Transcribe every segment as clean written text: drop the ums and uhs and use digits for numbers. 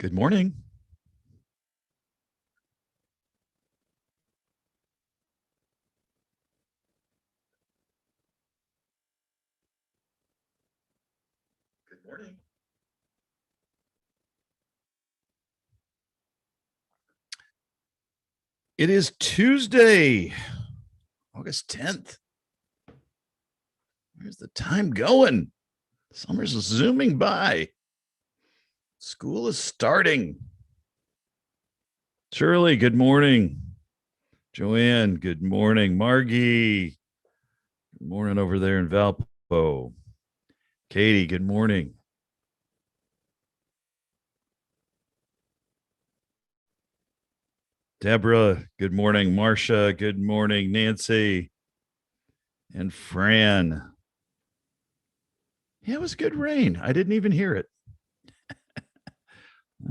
Good morning. Good morning. It is Tuesday, August 10th. Where's the time going? Summer's zooming by. School is starting. Shirley, good morning. Joanne, good morning. Margie, good morning over there in Valpo. Katie, good morning. Deborah, good morning. Marcia, good morning. Nancy and Fran. Yeah, it was good rain. I didn't even hear it.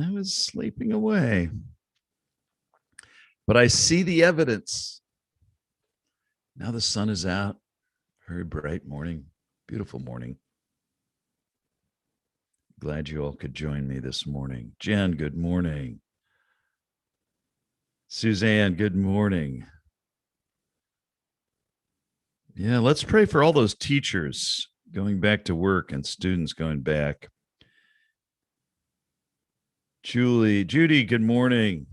I was sleeping away. But I see the evidence. Now the sun is out. Very bright morning. Beautiful morning. Glad you all could join me this morning. Jen, good morning. Suzanne, good morning. Yeah, let's pray for all those teachers going back to work and students going back. Judy, good morning.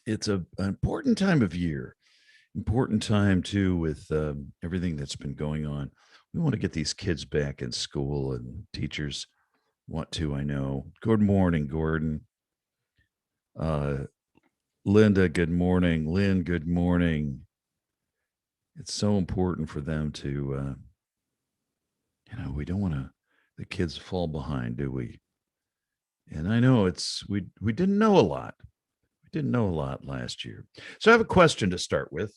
It's an important time of year. Important time too with everything that's been going on. We want to get these kids back in school, and teachers want to, I know. Good morning, Gordon. Linda, good morning. Lynn, good morning. It's so important for them to, we don't want the kids fall behind, do we? And I know we didn't know a lot. We didn't know a lot last year. So I have a question to start with.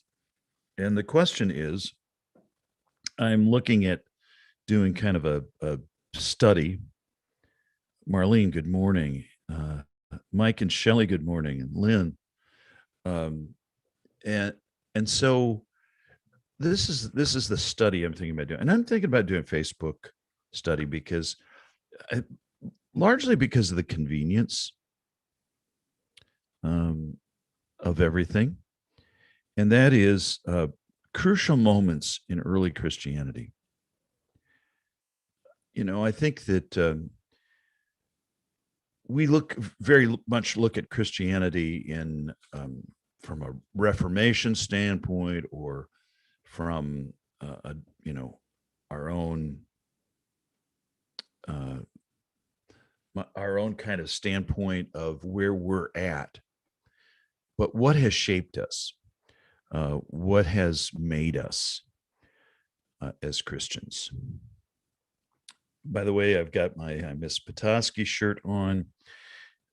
And the question is, I'm looking at doing kind of a study. Marlene, good morning. Mike and Shelley, good morning. And Lynn. And so this is the study I'm thinking about doing. And I'm thinking about doing a Facebook study because largely because of the convenience of everything. And that is crucial moments in early Christianity. I think that we very much look at Christianity in from a Reformation standpoint, or from our own kind of standpoint of where we're at. But what has shaped us? What has made us as Christians? By the way, I've got my Miss Petoskey shirt on.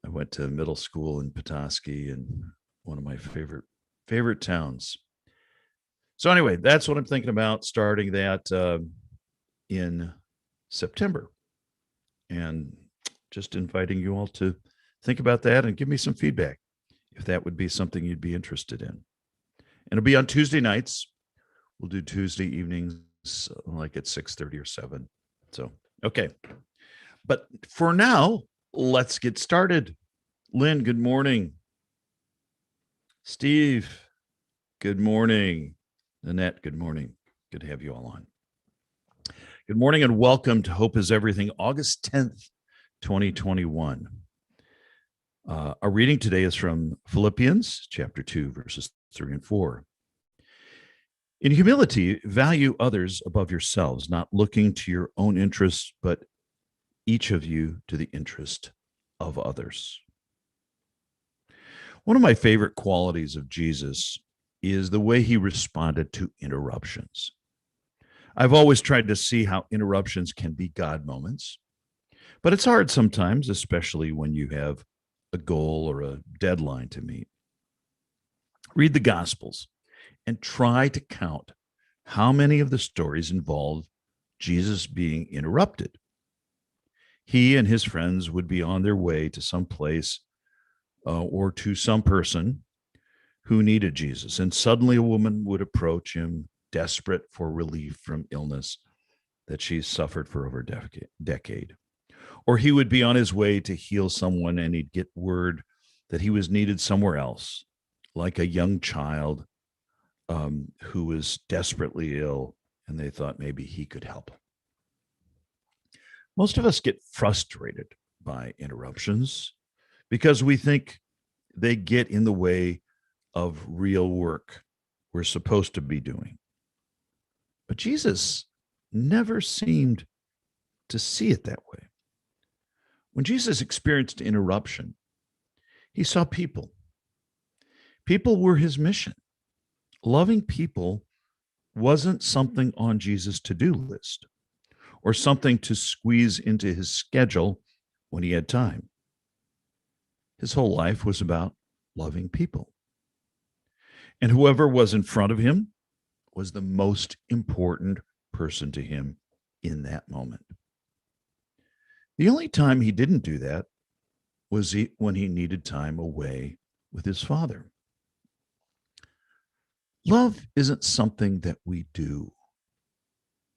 I went to middle school in Petoskey, and one of my favorite towns. So anyway, that's what I'm thinking about, starting that in September, and just inviting you all to think about that and give me some feedback if that would be something you'd be interested in. And it'll be on Tuesday nights. We'll do Tuesday evenings, like at 6:30 or 7. So, okay. But for now, let's get started. Lynn, good morning. Steve, good morning. Annette, good morning. Good to have you all on. Good morning and welcome to Hope is Everything, August 10th, 2021. Our reading today is from Philippians chapter 2, verses 3 and 4. In humility, value others above yourselves, not looking to your own interests, but each of you to the interest of others. One of my favorite qualities of Jesus is the way he responded to interruptions. I've always tried to see how interruptions can be God moments, but it's hard sometimes, especially when you have a goal or a deadline to meet. Read the Gospels and try to count how many of the stories involve Jesus being interrupted. He and his friends would be on their way to some place or to some person who needed Jesus, and suddenly a woman would approach him, desperate for relief from illness that she's suffered for over a decade. Or he would be on his way to heal someone and he'd get word that he was needed somewhere else, like a young child who was desperately ill and they thought maybe he could help. Most of us get frustrated by interruptions because we think they get in the way of real work we're supposed to be doing. But Jesus never seemed to see it that way. When Jesus experienced interruption, he saw people. People were his mission. Loving people wasn't something on Jesus' to-do list or something to squeeze into his schedule when he had time. His whole life was about loving people. And whoever was in front of him was the most important person to him in that moment. The only time he didn't do that was when he needed time away with his Father. Love isn't something that we do.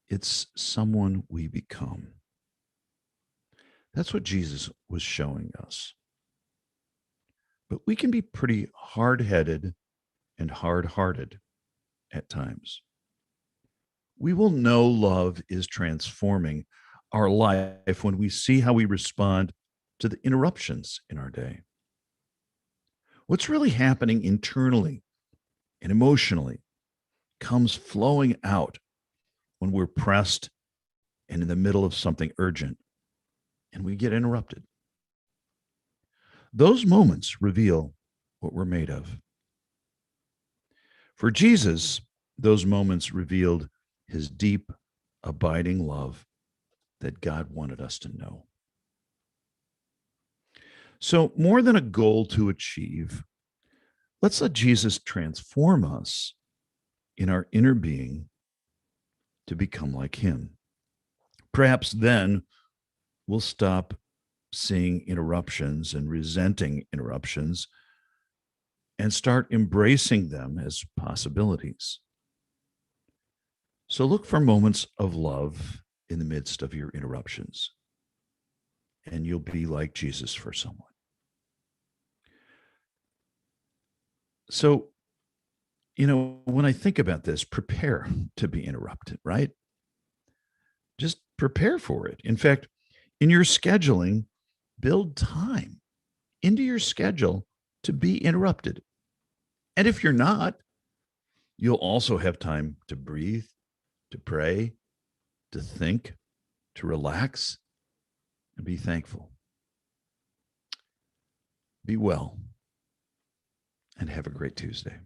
It's someone we become. That's what Jesus was showing us. But we can be pretty hard-headed and hard-hearted at times. We will know love is transforming our life when we see how we respond to the interruptions in our day. What's really happening internally and emotionally comes flowing out when we're pressed and in the middle of something urgent and we get interrupted. Those moments reveal what we're made of. For Jesus, those moments revealed his deep, abiding love that God wanted us to know. So, more than a goal to achieve, let's let Jesus transform us in our inner being to become like him. Perhaps then we'll stop seeing interruptions and resenting interruptions and start embracing them as possibilities. So look for moments of love in the midst of your interruptions, and you'll be like Jesus for someone. So, when I think about this, prepare to be interrupted, right? Just prepare for it. In fact, in your scheduling, build time into your schedule to be interrupted. And if you're not, you'll also have time to breathe, to pray, to think, to relax, and be thankful. Be well, and have a great Tuesday.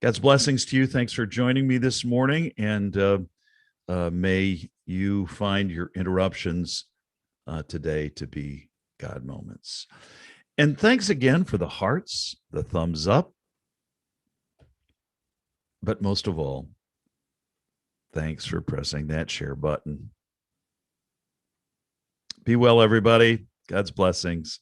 God's blessings to you. Thanks for joining me this morning, and may you find your interruptions today to be God moments. And thanks again for the hearts, the thumbs up, but most of all, thanks for pressing that share button. Be well, everybody. God's blessings.